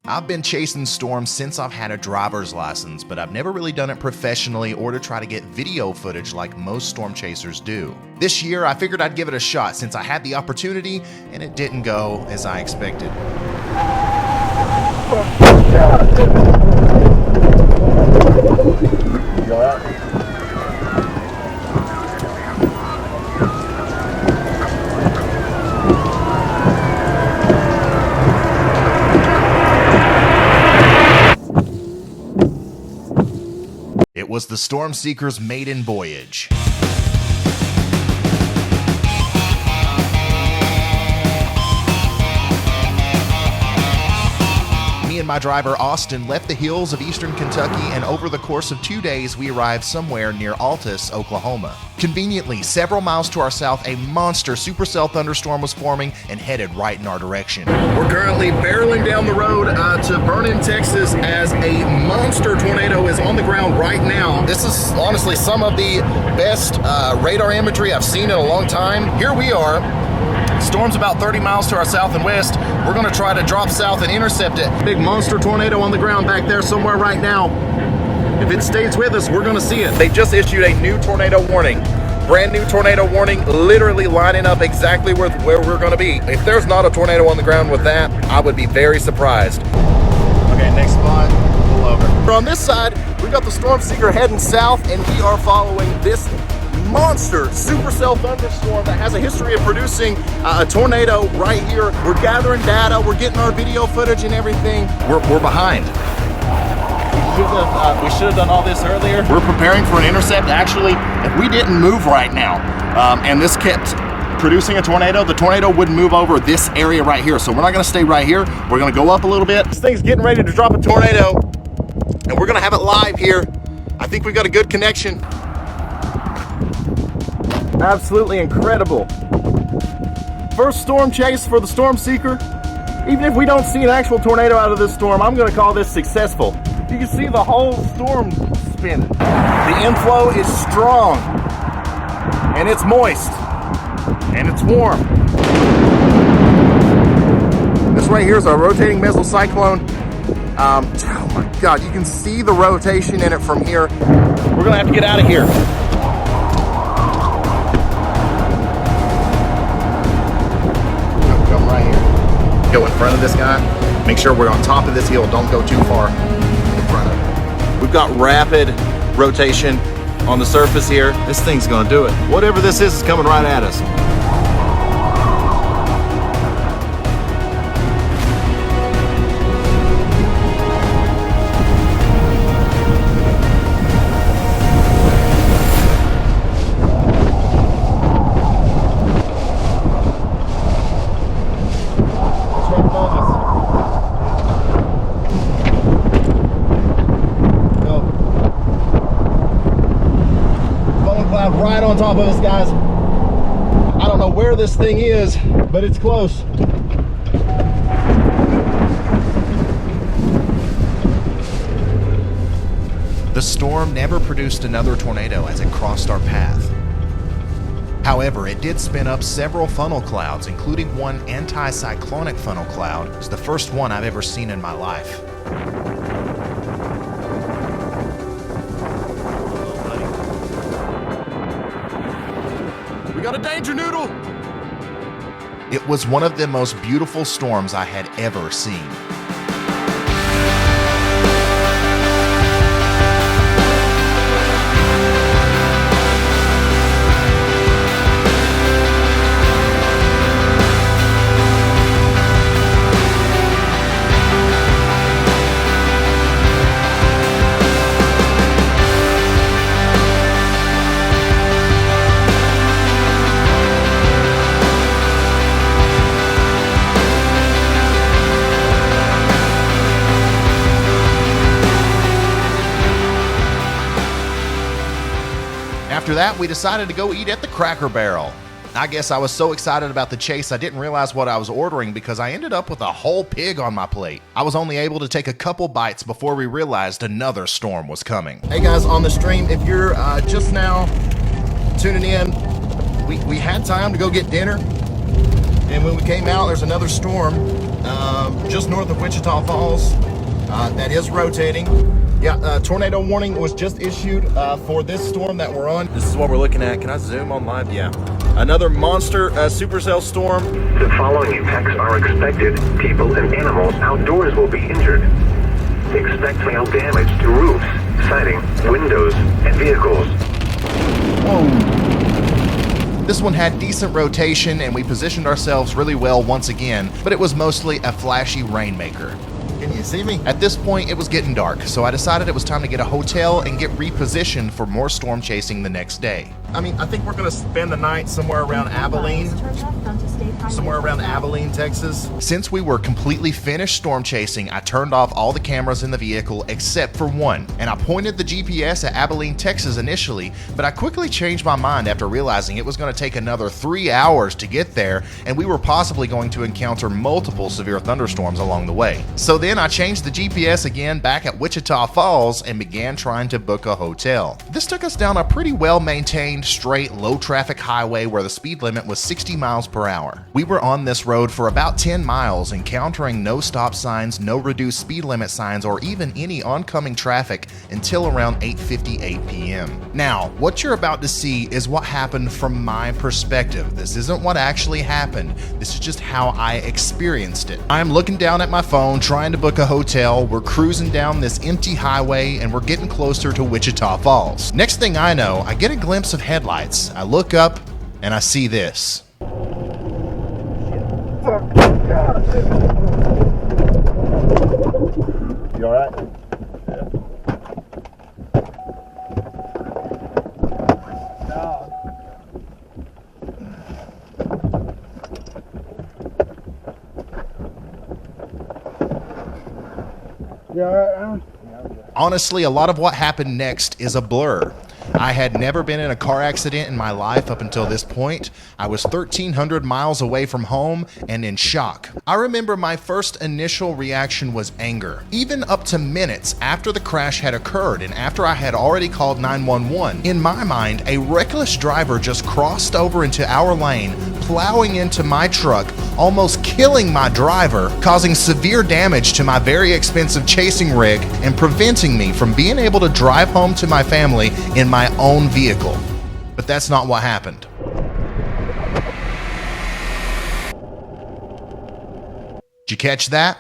I've been chasing storms since I've had a driver's license, but I've never really done it professionally or to try to get video footage like most storm chasers do. This year, I figured I'd give it a shot since I had the opportunity, and it didn't go as I expected. It was the Storm Seeker's maiden voyage. Me and my driver Austin left the hills of eastern Kentucky, and over the course of 2 days we arrived somewhere near Altus, Oklahoma. Conveniently, several miles to our south, a monster supercell thunderstorm was forming and headed right in our direction. We're currently barreling down the road to Vernon, Texas, as a monster tornado is on the ground right now. This is honestly some of the best radar imagery I've seen in a long time. Here we are. Storm's about 30 miles to our south and west. We're gonna try to drop south and intercept it. Big monster tornado on the ground back there somewhere right now. If it stays with us, we're gonna see it. They just issued a new tornado warning. Brand new tornado warning, literally lining up exactly where we're gonna be. If there's not a tornado on the ground with that, I would be very surprised. Okay, next spot, pull over. On this side, we've got the Storm Seeker heading south, and we are following this monster supercell thunderstorm that has a history of producing a tornado right here. We're gathering data, we're getting our video footage and everything. We're behind. We should have done all this earlier. We're preparing for an intercept. Actually, if we didn't move right now, and this kept producing a tornado, the tornado wouldn't move over this area right here. So we're not gonna stay right here. We're gonna go up a little bit. This thing's getting ready to drop a tornado, and we're gonna have it live here. I think we've got a good connection. Absolutely incredible. First storm chase for the Storm Seeker. Even if we don't see an actual tornado out of this storm, I'm gonna call this successful. You can see the whole storm spinning. The inflow is strong, and it's moist, and it's warm. This right here is our rotating mesocyclone. Oh my God, you can see the rotation in it from here. We're gonna have to get out of here. Come right here. Go in front of this guy. Make sure we're on top of this hill. Don't go too far in front of it. We've got rapid rotation on the surface here. This thing's gonna do it. Whatever this is coming right at us. Right on top of us, guys. I don't know where this thing is, but it's close. The storm never produced another tornado as it crossed our path. However, it did spin up several funnel clouds, including one anticyclonic funnel cloud. It's the first one I've ever seen in my life. We got a danger noodle! It was one of the most beautiful storms I had ever seen. After that, we decided to go eat at the Cracker Barrel. I guess I was so excited about the chase I didn't realize what I was ordering because I ended up with a whole pig on my plate. I was only able to take a couple bites before we realized another storm was coming. Hey guys, on the stream, if you're just now tuning in, we had time to go get dinner, and when we came out, there's another storm. just north of Wichita Falls. That is rotating. Yeah, tornado warning was just issued for this storm that we're on. This is what we're looking at. Can I zoom on live? Yeah. Another monster supercell storm. The following impacts are expected. People and animals outdoors will be injured. Expect hail damage to roofs, siding, windows, and vehicles. Whoa. This one had decent rotation and we positioned ourselves really well once again, but it was mostly a flashy rainmaker. Can you see me? At this point, it was getting dark, so I decided it was time to get a hotel and get repositioned for more storm chasing the next day. I mean, I think we're gonna spend the night somewhere around Abilene. Somewhere around Abilene, Texas. Since we were completely finished storm chasing, I turned off all the cameras in the vehicle except for one, and I pointed the GPS at Abilene, Texas initially, but I quickly changed my mind after realizing it was going to take another 3 hours to get there, and we were possibly going to encounter multiple severe thunderstorms along the way. So then I changed the GPS again back at Wichita Falls and began trying to book a hotel. This took us down a pretty well-maintained, straight, low-traffic highway where the speed limit was 60 miles per hour. We were on this road for about 10 miles, encountering no stop signs, no reduced speed limit signs, or even any oncoming traffic until around 8:58 p.m. Now, what you're about to see is what happened from my perspective. This isn't what actually happened. This is just how I experienced it. I'm looking down at my phone, trying to book a hotel. We're cruising down this empty highway, and we're getting closer to Wichita Falls. Next thing I know, I get a glimpse of headlights. I look up, and I see this. You alright? Honestly, a lot of what happened next is a blur. I had never been in a car accident in my life up until this point. I was 1,300 miles away from home and in shock. I remember my first initial reaction was anger. Even up to minutes after the crash had occurred and after I had already called 911, in my mind, a reckless driver just crossed over into our lane, plowing into my truck, almost killing my driver, causing severe damage to my very expensive chasing rig and preventing me from being able to drive home to my family in my own vehicle. But that's not what happened. Did you catch that?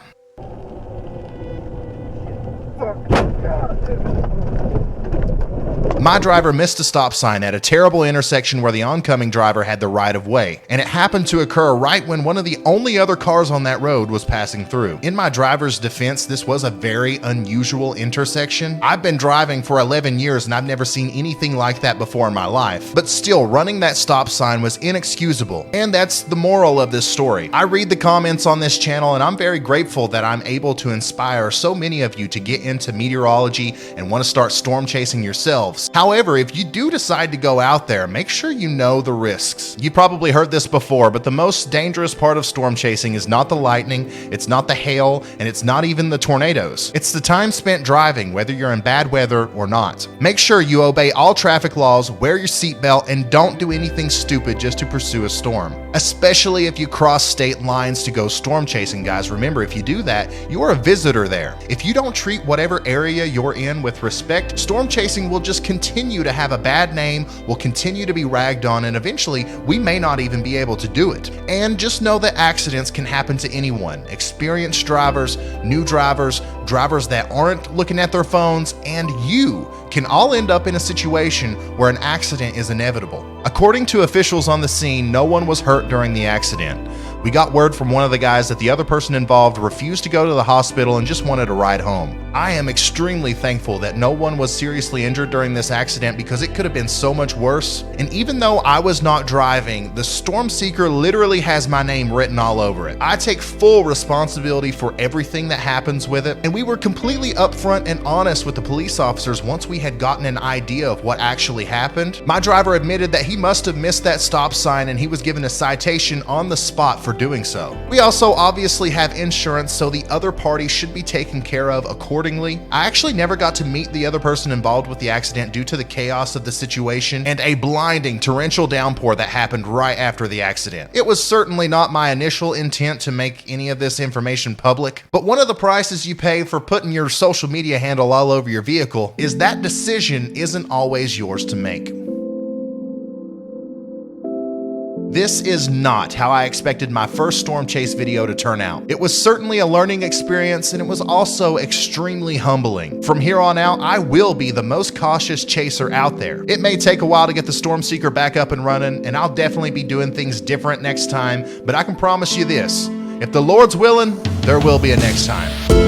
My driver missed a stop sign at a terrible intersection where the oncoming driver had the right of way, and it happened to occur right when one of the only other cars on that road was passing through. In my driver's defense, this was a very unusual intersection. I've been driving for 11 years and I've never seen anything like that before in my life, but still, running that stop sign was inexcusable, and that's the moral of this story. I read the comments on this channel and I'm very grateful that I'm able to inspire so many of you to get into meteorology and want to start storm chasing yourselves. However, if you do decide to go out there, make sure you know the risks. You probably heard this before, but the most dangerous part of storm chasing is not the lightning, it's not the hail, and it's not even the tornadoes. It's the time spent driving, whether you're in bad weather or not. Make sure you obey all traffic laws, wear your seatbelt, and don't do anything stupid just to pursue a storm. Especially if you cross state lines to go storm chasing, guys. Remember, if you do that, you're a visitor there. If you don't treat whatever area you're in with respect, storm chasing will just continue to have a bad name, will continue to be ragged on, and eventually we may not even be able to do it. And just know that accidents can happen to anyone. Experienced drivers, new drivers, drivers that aren't looking at their phones, and you can all end up in a situation where an accident is inevitable. According to officials on the scene, no one was hurt during the accident. We got word from one of the guys that the other person involved refused to go to the hospital and just wanted a ride home. I am extremely thankful that no one was seriously injured during this accident because it could have been so much worse. And even though I was not driving, the Storm Seeker literally has my name written all over it. I take full responsibility for everything that happens with it, and we were completely upfront and honest with the police officers once we had gotten an idea of what actually happened. My driver admitted that he must have missed that stop sign and he was given a citation on the spot for for doing so. We also obviously have insurance, so the other party should be taken care of accordingly. I actually never got to meet the other person involved with the accident due to the chaos of the situation and a blinding torrential downpour that happened right after the accident. It was certainly not my initial intent to make any of this information public, but one of the prices you pay for putting your social media handle all over your vehicle is that decision isn't always yours to make. This is not how I expected my first storm chase video to turn out. It was certainly a learning experience, and it was also extremely humbling. From here on out, I will be the most cautious chaser out there. It may take a while to get the Storm Seeker back up and running, and I'll definitely be doing things different next time, but I can promise you this: if the Lord's willing, there will be a next time.